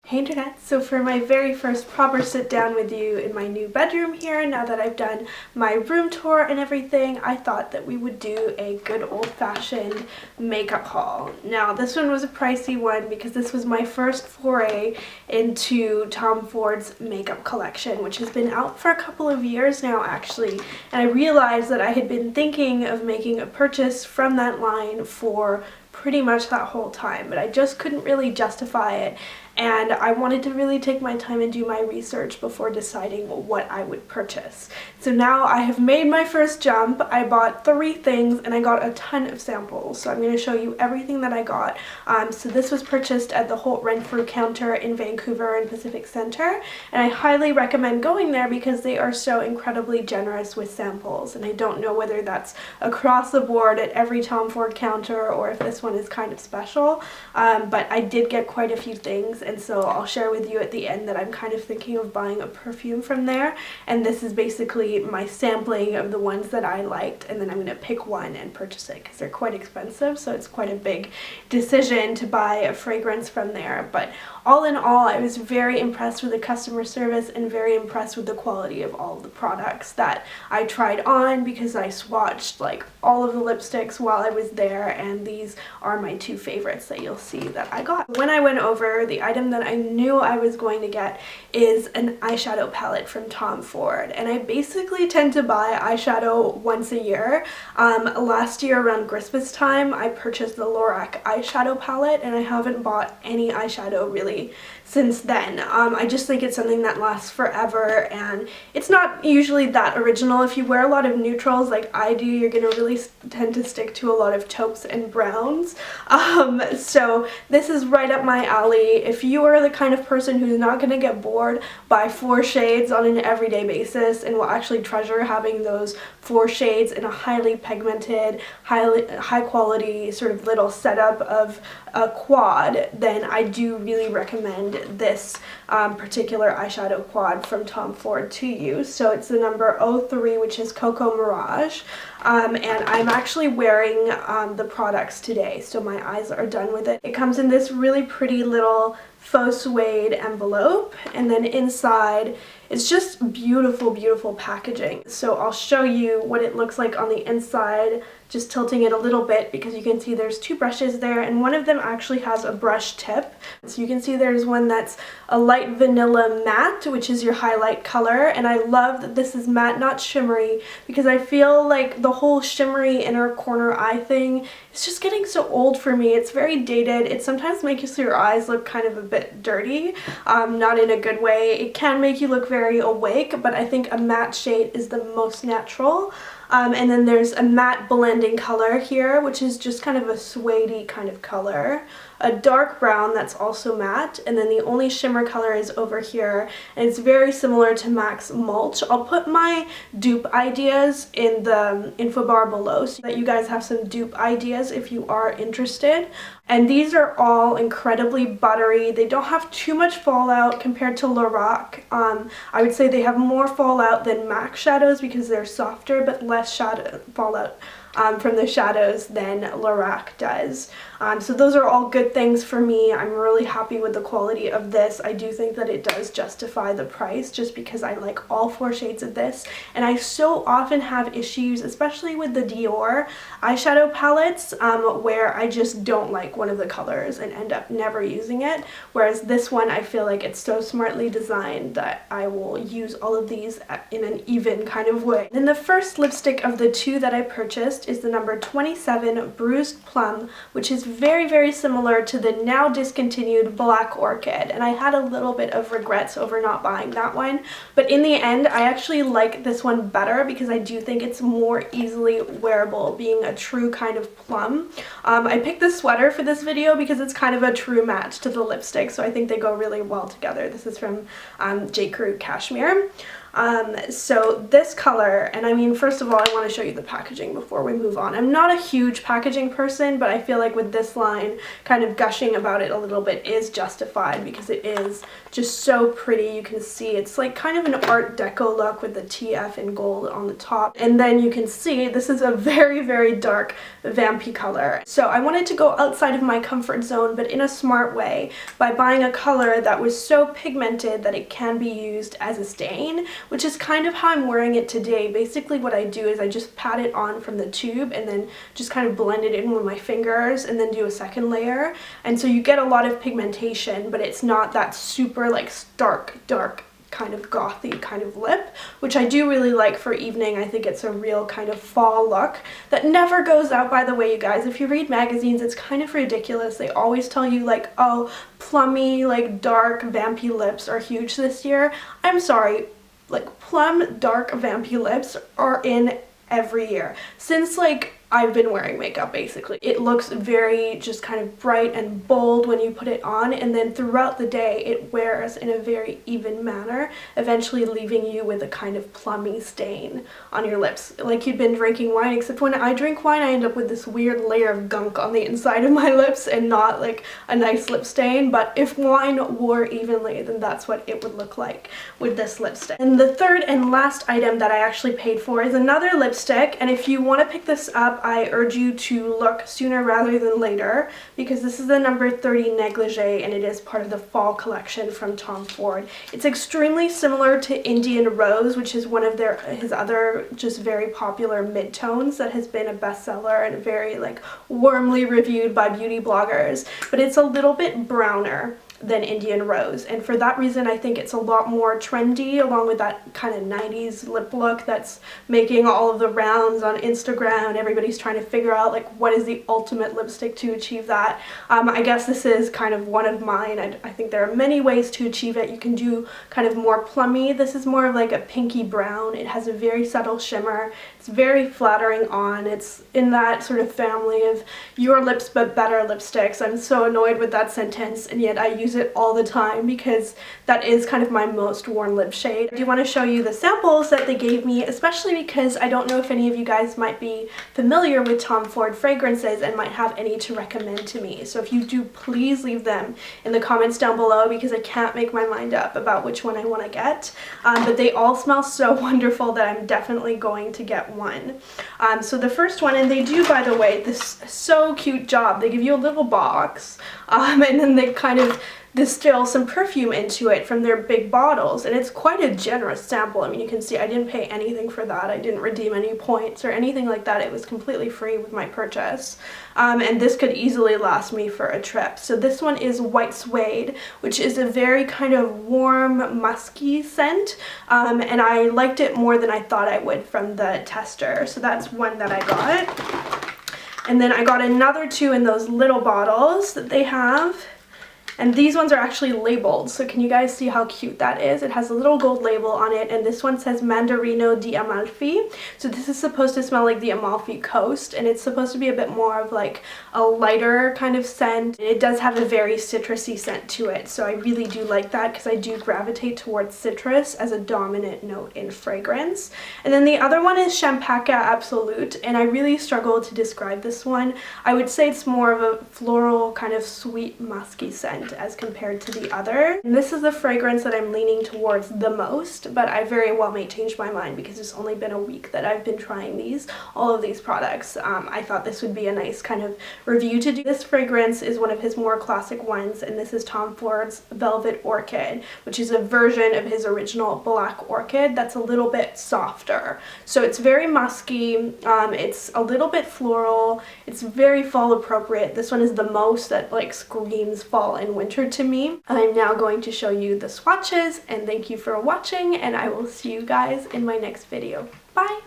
Hey internet! So for my very first proper sit down with you in my new bedroom here, now that I've done my room tour and everything, I thought that we would do a good old-fashioned makeup haul. Now this one was a pricey one because this was my first foray into Tom Ford's makeup collection, which has been out for a couple of years now actually, and I realized that I had been thinking of making a purchase from that line for pretty much that whole time, but I just couldn't really justify it, and I wanted to really take my time and do my research before deciding what I would purchase. So now I have made my first jump. I bought 3 things and I got a ton of samples, so I'm going to show you everything that I got. So this was purchased at the Holt Renfrew counter in Vancouver and Pacific Center, and I highly recommend going there because they are so incredibly generous with samples, and I don't know whether that's across the board at every Tom Ford counter or if this one is kind of special, but I did get quite a few things, and so I'll share with you at the end that I'm kind of thinking of buying a perfume from there, and this is basically my sampling of the ones that I liked, and then I'm going to pick one and purchase it because they're quite expensive, so it's quite a big decision to buy a fragrance from there. But all in all, I was very impressed with the customer service and very impressed with the quality of all of the products that I tried on, because I swatched like all of the lipsticks while I was there, and these are my 2 favorites that you'll see that I got. When I went over, the item that I knew I was going to get is an eyeshadow palette from Tom Ford, and I basically tend to buy eyeshadow once a year. Last year around Christmas time I purchased the Lorac eyeshadow palette, and I haven't bought any eyeshadow really since then. I just think it's something that lasts forever, and it's not usually that original. If you wear a lot of neutrals like I do, you're gonna really tend to stick to a lot of taupes and browns. So this is right up my alley. If you are the kind of person who's not gonna get bored by 4 shades on an everyday basis and will actually treasure having those 4 shades in a highly pigmented, high quality sort of little setup of a quad, then I do really recommend this particular eyeshadow quad from Tom Ford to you. So it's the number 03, which is Cocoa Mirage, and I'm actually wearing the products today, so my eyes are done with it. It comes in this really pretty little faux suede envelope, and then inside it's just beautiful, beautiful packaging. So I'll show you what it looks like on the inside, just tilting it a little bit because you can see there's 2 brushes there, and one of them actually has a brush tip. So you can see there's one that's a light vanilla matte, which is your highlight color, and I love that this is matte, not shimmery, because I feel like the whole shimmery inner corner eye thing is just getting so old for me. It's very dated. It sometimes makes your eyes look kind of a bit dirty, not in a good way. It can make you look very awake, but I think a matte shade is the most natural. And then there's a matte blending color here, which is just kind of a suede-y kind of color. A dark brown that's also matte, and then the only shimmer color is over here, and it's very similar to MAC's Mulch. I'll put my dupe ideas in the info bar below so that you guys have some dupe ideas if you are interested. And these are all incredibly buttery. They don't have too much fallout compared to Lorac. I would say they have more fallout than MAC shadows because they're softer, but less shadow fallout from the shadows than Lorac does. So those are all good things for me. I'm really happy with the quality of this. I do think that it does justify the price just because I like all 4 shades of this, and I so often have issues, especially with the Dior eyeshadow palettes, where I just don't like one of the colors and end up never using it, whereas this one I feel like it's so smartly designed that I will use all of these in an even kind of way. Then the first lipstick of the 2 that I purchased is the number 27 Bruised Plum, which is very, very similar to the now discontinued Black Orchid, and I had a little bit of regrets over not buying that one, but in the end I actually like this one better because I do think it's more easily wearable, being a true kind of plum. I picked this sweater for this video because it's kind of a true match to the lipstick, so I think they go really well together. This is from J. Crew Kashmir. So this color, and I mean, first of all, I want to show you the packaging before we move on. I'm not a huge packaging person, but I feel like with this line, kind of gushing about it a little bit is justified because it is just so pretty. You can see it's like kind of an Art Deco look with the TF in gold on the top. And then you can see this is a very, very dark vampy color. So I wanted to go outside of my comfort zone, but in a smart way, by buying a color that was so pigmented that it can be used as a stain, which is kind of how I'm wearing it today. Basically what I do is I just pat it on from the tube and then just kind of blend it in with my fingers and then do a second layer. And so you get a lot of pigmentation, but it's not that super like stark, dark kind of gothy kind of lip, which I do really like for evening. I think it's a real kind of fall look that never goes out, by the way, you guys. If you read magazines, it's kind of ridiculous. They always tell you like, oh, plummy, like dark, vampy lips are huge this year. I'm sorry, like plum, dark, vampy lips are in every year. Since like I've been wearing makeup, basically. It looks very just kind of bright and bold when you put it on, and then throughout the day it wears in a very even manner, eventually leaving you with a kind of plummy stain on your lips, like you'd been drinking wine, except when I drink wine I end up with this weird layer of gunk on the inside of my lips and not like a nice lip stain. But if wine wore evenly, then that's what it would look like with this lipstick. And the third and last item that I actually paid for is another lipstick, and if you want to pick this up, I urge you to look sooner rather than later, because this is the number 30 negligee and it is part of the fall collection from Tom Ford. It's extremely similar to Indian Rose, which is one of his other just very popular mid-tones that has been a bestseller and very like warmly reviewed by beauty bloggers, but it's a little bit browner than Indian Rose, and for that reason I think it's a lot more trendy, along with that kind of 90s lip look that's making all of the rounds on Instagram, and everybody's trying to figure out like what is the ultimate lipstick to achieve that. I guess this is kind of one of mine. I think there are many ways to achieve it. You can do kind of more plummy. This is more of like a pinky brown. It has a very subtle shimmer. It's very flattering on. It's in that sort of family of your lips but better lipsticks. I'm so annoyed with that sentence, and yet I use it all the time because that is kind of my most worn lip shade. I do want to show you the samples that they gave me, especially because I don't know if any of you guys might be familiar with Tom Ford fragrances and might have any to recommend to me. So if you do, please leave them in the comments down below, because I can't make my mind up about which one I want to get. But they all smell so wonderful that I'm definitely going to get one. So the first one, and they do, by the way, this so cute job. They give you a little box, and then they kind of distill some perfume into it from their big bottles, and it's quite a generous sample. I mean, you can see I didn't pay anything for that. I didn't redeem any points or anything like that. It was completely free with my purchase, and this could easily last me for a trip. So this one is White Suede, which is a very kind of warm, musky scent, and I liked it more than I thought I would from the tester. So that's one that I got. And then I got another two in those little bottles that they have. And these ones are actually labeled, so can you guys see how cute that is? It has a little gold label on it, and this one says Mandarino di Amalfi. So this is supposed to smell like the Amalfi Coast, and it's supposed to be a bit more of like a lighter kind of scent. It does have a very citrusy scent to it, so I really do like that because I do gravitate towards citrus as a dominant note in fragrance. And then the other one is Champaca Absolute, and I really struggle to describe this one. I would say it's more of a floral kind of sweet musky scent as compared to the other. And this is the fragrance that I'm leaning towards the most, but I very well may change my mind because it's only been a week that I've been trying all of these products. I thought this would be a nice kind of review to do. This fragrance is one of his more classic ones, and this is Tom Ford's Velvet Orchid, which is a version of his original Black Orchid that's a little bit softer. So it's very musky, it's a little bit floral, it's very fall appropriate. This one is the most that like screams fall and winter to me. I'm now going to show you the swatches, and thank you for watching, and I will see you guys in my next video. Bye!